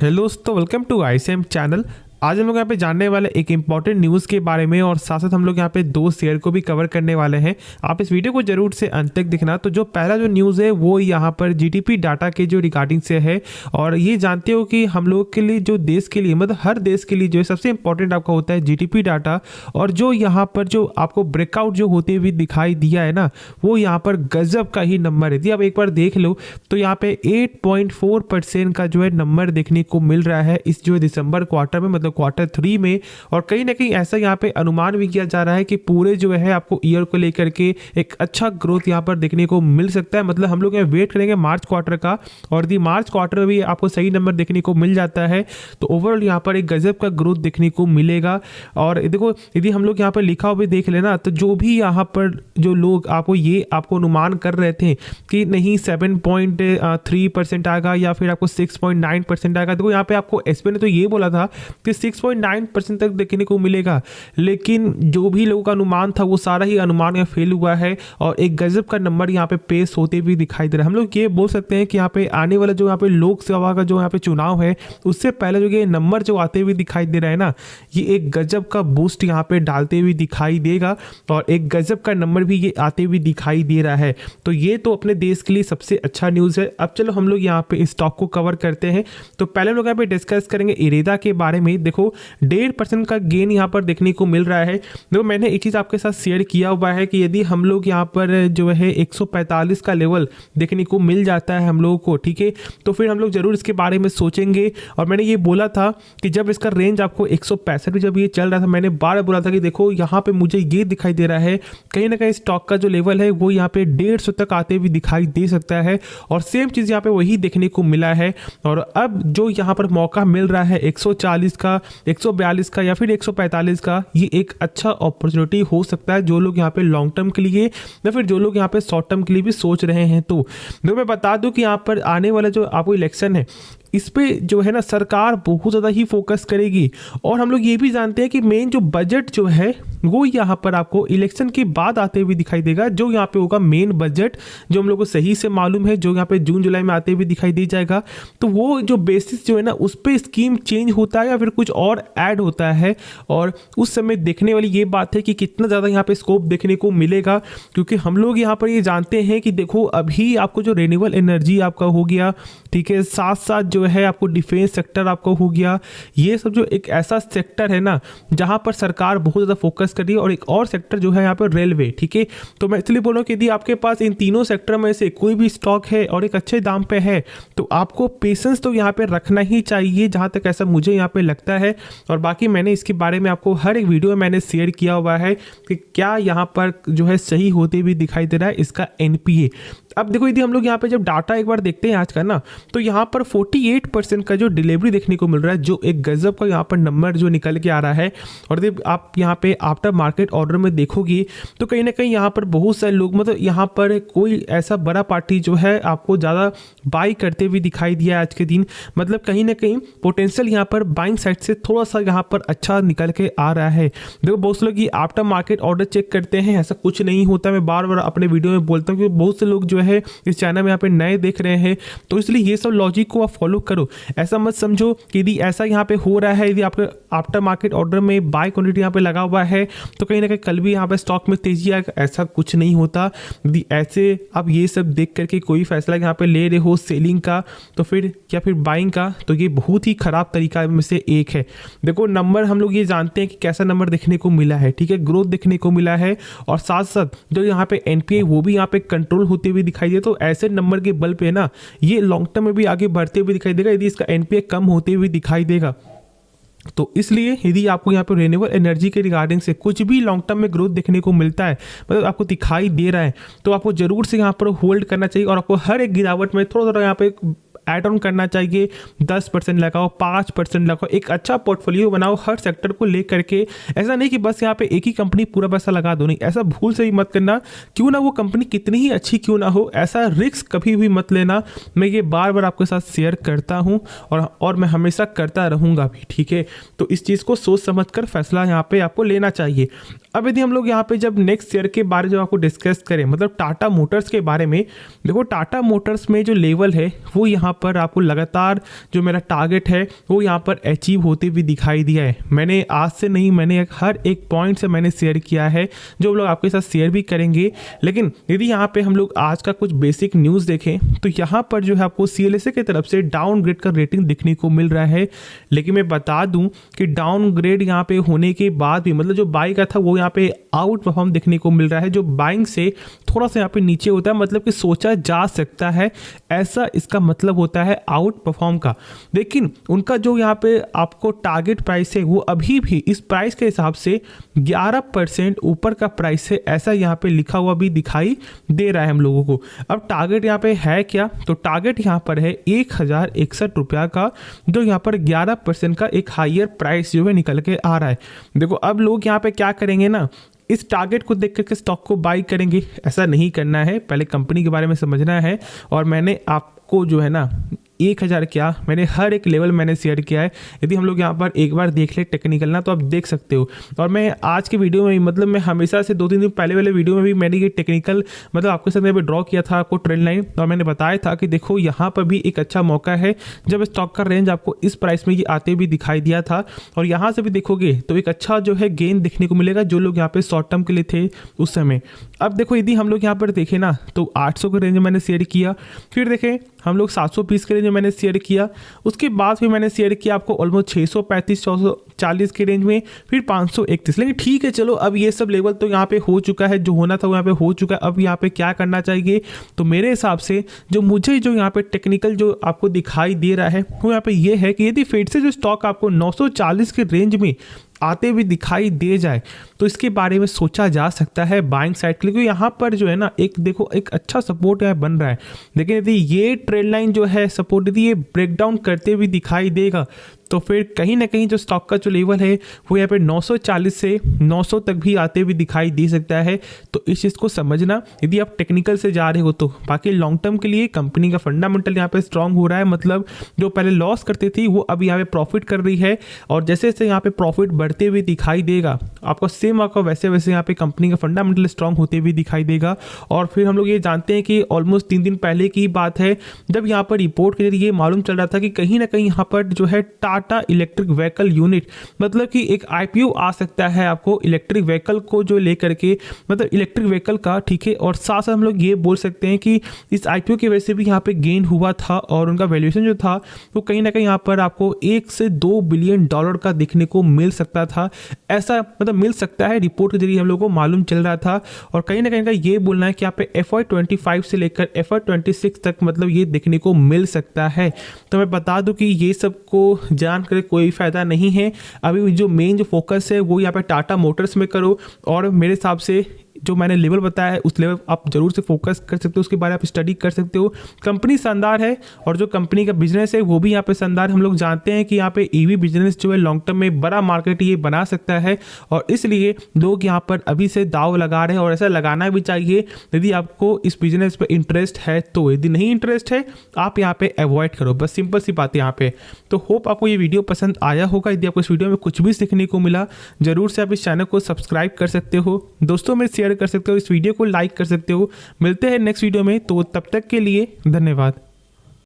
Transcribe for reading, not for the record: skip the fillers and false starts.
Hello दोस्तों, welcome to ICM channel. आज हम लोग यहाँ पे जानने वाले एक इंपॉर्टेंट न्यूज़ के बारे में और साथ साथ हम लोग यहाँ पे दो शेयर को भी कवर करने वाले हैं। आप इस वीडियो को जरूर से अंत तक दिखना। तो जो पहला जो न्यूज़ है वो यहाँ पर जीडीपी डाटा के जो रिगार्डिंग से है। और ये जानते हो कि हम लोग के लिए जो देश के लिए मतलब हर देश के लिए जो है सबसे इंपॉर्टेंट आपका होता है जीडीपी डाटा। और जो यहाँ पर जो आपको ब्रेकआउट जो होते हुए दिखाई दिया है ना, वो यहाँ पर गजब का ही नंबर है। यदि आप एक बार देख लो तो यहाँ पे 8.4% का जो है नंबर देखने को मिल रहा है इस जो है दिसंबर क्वार्टर में, मतलब क्वार्टर 3 में। और कहीं ना कहीं ऐसा यहाँ पे अनुमान भी किया जा रहा है कि पूरे जो है आपको ईयर को लेकर के एक अच्छा ग्रोथ यहाँ पर देखने को मिल सकता है। मतलब हम लोग यहाँ वेट करेंगे मार्च क्वार्टर का, और यदि मार्च क्वार्टर में भी आपको सही नंबर देखने को मिल जाता है तो ओवरऑल यहाँ पर एक गजब का ग्रोथ देखने को मिलेगा। और देखो, यदि हम लोग यहाँ पर लिखा हुआ भी देख लेना तो जो भी यहाँ पर जो लोग आपको अनुमान कर रहे थे कि नहीं 7.3% आएगा या फिर आपको 6.9% आएगा, देखो यहाँ पे आपको एसबीआई ने तो ये बोला था कि 6.9% तक देखने को मिलेगा। लेकिन जो भी लोगों का अनुमान था वो सारा ही अनुमान यहाँ फेल हुआ है और एक गजब का नंबर यहाँ पे पेश होते भी दिखाई दे रहा है। हम लोग ये बोल सकते हैं कि यहाँ पे आने वाला जो यहाँ पे लोकसभा का जो यहाँ पे चुनाव है उससे पहले जो ये नंबर जो आते हुए दिखाई दे रहा है ना, ये एक गजब का बूस्ट यहाँ पे डालते हुए दिखाई देगा और एक गजब का नंबर भी ये आते हुए दिखाई दे रहा है। तो ये तो अपने देश के लिए सबसे अच्छा न्यूज़ है। अब चलो हम लोग यहाँ पे स्टॉक को कवर करते हैं। तो पहले हम लोग यहाँ पे डिस्कस करेंगे इरेदा के बारे में। देखो 1.5% का गेन यहाँ पर देखने को मिल रहा है। देखो मैंने एक चीज़ आपके साथ शेयर किया हुआ है कि यदि हम लोग यहाँ पर जो है 145 का लेवल देखने को मिल जाता है हम लोगों को, ठीक है, तो फिर हम लोग जरूर इसके बारे में सोचेंगे। और मैंने ये बोला था कि जब इसका रेंज आपको 165 भी जब ये चल रहा था, मैंने बार बोला था कि देखो यहाँ पे मुझे ये दिखाई दे रहा है कहीं ना कहीं स्टॉक का जो लेवल है वो यहाँ पे 150 तक आते हुए दिखाई दे सकता है। और सेम चीज़ यहाँ पे वही देखने को मिला है। और अब जो यहाँ पर मौका मिल रहा है 140 का, 142 का या फिर 145 का, ये एक अच्छा अपॉर्चुनिटी हो सकता है जो लोग यहाँ पे लॉन्ग टर्म के लिए या फिर जो लोग यहाँ पे शॉर्ट टर्म के लिए भी सोच रहे हैं। तो मैं बता दूं कि यहाँ पर आने वाला जो आपको इलेक्शन है इस पे जो है ना सरकार बहुत ज़्यादा ही फोकस करेगी। और हम लोग ये भी जानते हैं कि मेन जो बजट जो है वो यहाँ पर आपको इलेक्शन के बाद आते हुए दिखाई देगा। जो यहाँ पे होगा मेन बजट जो हम लोग को सही से मालूम है, जो यहाँ पे जून जुलाई में आते हुए दिखाई दे जाएगा। तो वो जो बेसिस जो है ना उस पर स्कीम चेंज होता है या फिर कुछ और ऐड होता है। और उस समय देखने वाली ये बात है कि कितना ज़्यादा यहाँ पे स्कोप देखने को मिलेगा। क्योंकि हम लोग यहाँ पर ये जानते हैं कि देखो अभी आपको जो रिन्यूएबल एनर्जी आपका हो गया, ठीक है, साथ साथ जो है आपको डिफेंस सेक्टर आपका हो गया, ये सब जो एक ऐसा सेक्टर है ना जहां पर सरकार बहुत ज़्यादा फोकस कर रही है। और एक और सेक्टर जो है यहाँ पर रेलवे, ठीक है। तो मैं इसलिए बोल रहा हूँ कि यदि आपके पास इन तीनों सेक्टर में से कोई भी स्टॉक है और एक अच्छे दाम पे है तो आपको पेशेंस तो यहाँ पे रखना ही चाहिए, जहाँ तक ऐसा मुझे यहाँ पे लगता है। और बाकी मैंने इसके बारे में आपको हर एक वीडियो में मैंने शेयर किया हुआ है कि क्या यहाँ पर जो है सही होते भी दिखाई दे रहा है इसका एनपीए। अब देखो यदि हम लोग यहाँ पे जब डाटा एक बार देखते हैं आज का ना, तो यहाँ पर 48% का जो डिलीवरी देखने को मिल रहा है, जो एक गजब का यहाँ पर नंबर जो निकल के आ रहा है। और जब आप यहाँ पे आफ्टर मार्केट ऑर्डर में देखोगे तो कहीं ना कहीं यहाँ पर बहुत सारे लोग, मतलब यहाँ पर कोई ऐसा बड़ा पार्टी जो है आपको ज़्यादा बाई करते हुए दिखाई दिया आज के दिन। मतलब कहीं ना कहीं पोटेंशियल यहाँ पर बाइंग साइड से थोड़ा सा यहाँ पर अच्छा निकल के आ रहा है। देखो बहुत से लोग ये आफ्टर मार्केट ऑर्डर चेक करते हैं, ऐसा कुछ नहीं होता। मैं बार बार अपने वीडियो में बोलता हूँ कि बहुत से लोग जो है इस चैनल में यहाँ पे नए देख रहे हैं, तो इसलिए ये सब लॉजिक को आप फॉलो करो। ऐसा मत समझो कि यदि ऐसा यहाँ पे हो रहा है, यदि आपके आफ्टर मार्केट ऑर्डर में बाय क्वांटिटी यहाँ पे लगा हुआ है तो कहीं ना कहीं कल भी यहाँ पे स्टॉक में तेजी आएगा, ऐसा कुछ नहीं होता। यदि ऐसे आप ये सब देख करके कोई फैसला यहाँ पे ले रहे हो सेलिंग का तो फिर या फिर बाइंग का, तो ये बहुत ही खराब तरीका में से एक है। देखो नंबर हम लोग ये जानते हैं कि कैसा नंबर देखने को मिला है, ठीक है, ग्रोथ देखने को मिला है। और साथ साथ जो यहाँ पे एनपीए वो भी यहाँ पे कंट्रोल होते हुए दिखाई दे। तो ऐसे नंबर के बल पे ना ये लॉन्ग टर्म में भी आगे बढ़ते हुए दिखाई देगा यदि इसका एनपीए कम होते हुए दिखाई देगा। तो इसलिए यदि आपको यहाँ पे रिन्यूएबल एनर्जी के रिगार्डिंग से कुछ भी लॉन्ग टर्म में ग्रोथ देखने को मिलता है, मतलब आपको दिखाई दे रहा है, तो आपको जरूर से यहाँ पर होल्ड करना चाहिए। और आपको हर एक गिरावट में थोड़ा थोड़ा यहाँ पे ऐड ऑन करना चाहिए। 10% लगाओ, 5% लगाओ, एक अच्छा पोर्टफोलियो बनाओ हर सेक्टर को लेकर के। ऐसा नहीं कि बस यहाँ पे एक ही कंपनी पूरा पैसा लगा दो, नहीं, ऐसा भूल से ही मत करना। क्यों ना वो कंपनी कितनी ही अच्छी क्यों ना हो, ऐसा रिस्क कभी भी मत लेना। मैं ये बार बार आपके साथ शेयर करता हूँ और मैं हमेशा करता रहूँगा भी, ठीक है। तो इस चीज़ को सोच समझ कर फैसला यहाँ पे आपको लेना चाहिए। अब यदि हम लोग यहाँ पे जब नेक्स्ट शेयर के बारे में जो आपको डिस्कस करें, मतलब टाटा मोटर्स के बारे में, देखो टाटा मोटर्स में जो लेवल है वो यहाँ पर आपको लगातार जो मेरा टारगेट है वो यहाँ पर अचीव होते हुए दिखाई दिया है। मैंने आज से नहीं, मैंने हर एक पॉइंट से मैंने शेयर किया है, जो लोग आपके साथ शेयर भी करेंगे। लेकिन यदि यहाँ पे हम लोग आज का कुछ बेसिक न्यूज़ देखें तो यहाँ पर जो है आपको CLSA की तरफ से डाउनग्रेड का रेटिंग दिखने को मिल रहा है। लेकिन मैं बता दूं कि डाउनग्रेड यहाँ पे होने के बाद भी, मतलब जो बाई का था वो यहाँ पे आउट परफॉर्म देखने को मिल रहा है, जो बाइंग से थोड़ा सा यहाँ पे नीचे होता है, मतलब कि सोचा जा सकता है ऐसा इसका मतलब होता है आउट परफॉर्म का। लेकिन उनका जो यहाँ पे आपको टारगेट प्राइस है वो अभी भी इस प्राइस के हिसाब से 11% ऊपर का प्राइस है, ऐसा यहाँ पे लिखा हुआ भी दिखाई दे रहा है हम लोगों को। अब टारगेट यहाँ पे है क्या, तो टारगेट यहाँ पर है 1061 रुपया का, जो यहाँ पर 11% का एक हायर प्राइस जो है निकल के आ रहा है। देखो अब लोग यहाँ पे क्या करेंगे ना, इस टारगेट को देख करके स्टॉक को बाई करेंगे, ऐसा नहीं करना है। पहले कंपनी के बारे में समझना है। और मैंने आपको जो है ना 1000 क्या, मैंने हर एक लेवल मैंने शेयर किया है। यदि हम लोग यहाँ पर एक बार देख ले टेक्निकल ना, तो आप देख सकते हो। और मैं आज के वीडियो में, मतलब मैं हमेशा से 2-3 दिन पहले वाले वीडियो में भी मैंने ये टेक्निकल मतलब आपके साथ में ड्रॉ किया था आपको ट्रेंड लाइन, और मैंने बताया था कि देखो यहाँ पर भी एक अच्छा मौका है जब स्टॉक का रेंज आपको इस प्राइस में ये आते भी दिखाई दिया था। और यहाँ से भी देखोगे तो एक अच्छा जो है गेन देखने को मिलेगा जो लोग यहाँ पे शॉर्ट टर्म के लिए थे उस समय। अब देखो यदि हम लोग यहाँ पर देखें ना तो 800 के रेंज में मैंने शेयर किया, फिर देखें हम लोग 720 के रेंज में मैंने शेयर किया, उसके बाद फिर मैंने शेयर किया आपको ऑलमोस्ट 635-640 के रेंज में, फिर 531। लेकिन ठीक है चलो, अब ये सब लेवल तो यहाँ पे हो चुका है, जो होना था वो यहाँ पे हो चुका है। अब यहाँ पे क्या करना चाहिए, तो मेरे हिसाब से जो यहाँ पे टेक्निकल जो आपको दिखाई दे रहा है वो यहाँ पे ये है कि यदि फिर से जो स्टॉक आपको 940 के रेंज में आते हुए दिखाई दे जाए तो इसके बारे में सोचा जा सकता है बाइंग साइड के लिए, क्योंकि यहाँ पर जो है ना एक देखो एक अच्छा सपोर्ट यहाँ बन रहा है। लेकिन यदि ये ट्रेंड लाइन जो है सपोर्ट यदि ये ब्रेकडाउन करते हुए दिखाई देगा तो फिर कहीं ना कहीं जो स्टॉक का जो लेवल है वो यहाँ पे 940 से 900 तक भी आते हुए दिखाई दे सकता है। तो इस चीज़ को समझना यदि आप टेक्निकल से जा रहे हो तो। बाकी लॉन्ग टर्म के लिए कंपनी का फंडामेंटल यहाँ पे स्ट्रांग हो रहा है, मतलब जो पहले लॉस करती थी वो अब यहाँ पे प्रॉफिट कर रही है। और जैसे जैसे यहाँ पे प्रॉफिट बढ़ते हुए दिखाई देगा आपको सेम आपको वैसे वैसे यहाँ पे कंपनी का फंडामेंटल स्ट्रांग होते हुए दिखाई देगा। और फिर हम लोग ये जानते हैं कि ऑलमोस्ट 3 दिन पहले की बात है जब यहाँ पर रिपोर्ट के जरिए मालूम चल रहा था कि कहीं ना कहीं यहाँ पर जो है टाटा इलेक्ट्रिक व्हीकल यूनिट, मतलब कि एक IPO आ सकता है आपको इलेक्ट्रिक व्हीकल को जो लेकर के, मतलब इलेक्ट्रिक व्हीकल का, ठीक है। और साथ साथ हम लोग ये बोल सकते हैं कि इस IPO की वजह से भी यहाँ पे गेन हुआ था और उनका वैल्यूएशन जो था वो कहीं ना कहीं यहाँ पर आपको 1 से 2 बिलियन डॉलर का देखने को मिल सकता था, ऐसा मतलब मिल सकता है, रिपोर्ट के जरिए हम लोग को मालूम चल रहा था। और कहीं ना कहीं का ये बोलना है कि यहाँ पे FY25 से लेकर FY26 तक मतलब ये देखने को मिल सकता है। तो मैं बता दूं कि ये सब को जान कर कोई फायदा नहीं है। अभी जो मेन जो फोकस है वो यहाँ पे टाटा मोटर्स में करो, और मेरे हिसाब से जो मैंने लेवल बताया है उस लेवल आप जरूर से फोकस कर सकते हो, उसके बारे में आप स्टडी कर सकते हो। कंपनी शानदार है और जो कंपनी का बिजनेस है वो भी यहाँ पे शानदार। हम लोग जानते हैं कि यहाँ पे EV बिजनेस जो है लॉन्ग टर्म में बड़ा मार्केट ये बना सकता है, और इसलिए लोग यहाँ पर अभी से दाव लगा रहे हैं, और ऐसा लगाना भी चाहिए यदि आपको इस बिजनेस पर इंटरेस्ट है तो। यदि नहीं इंटरेस्ट है आप यहाँ पे अवॉइड करो, बस सिंपल सी बात है यहाँ पे। तो होप आपको ये वीडियो पसंद आया होगा। यदि आपको इस वीडियो में कुछ भी सीखने को मिला जरूर से आप इस चैनल को सब्सक्राइब कर सकते हो, दोस्तों में शेयर कर सकते हो, इस वीडियो को लाइक कर सकते हो। मिलते हैं नेक्स्ट वीडियो में, तो तब तक के लिए धन्यवाद।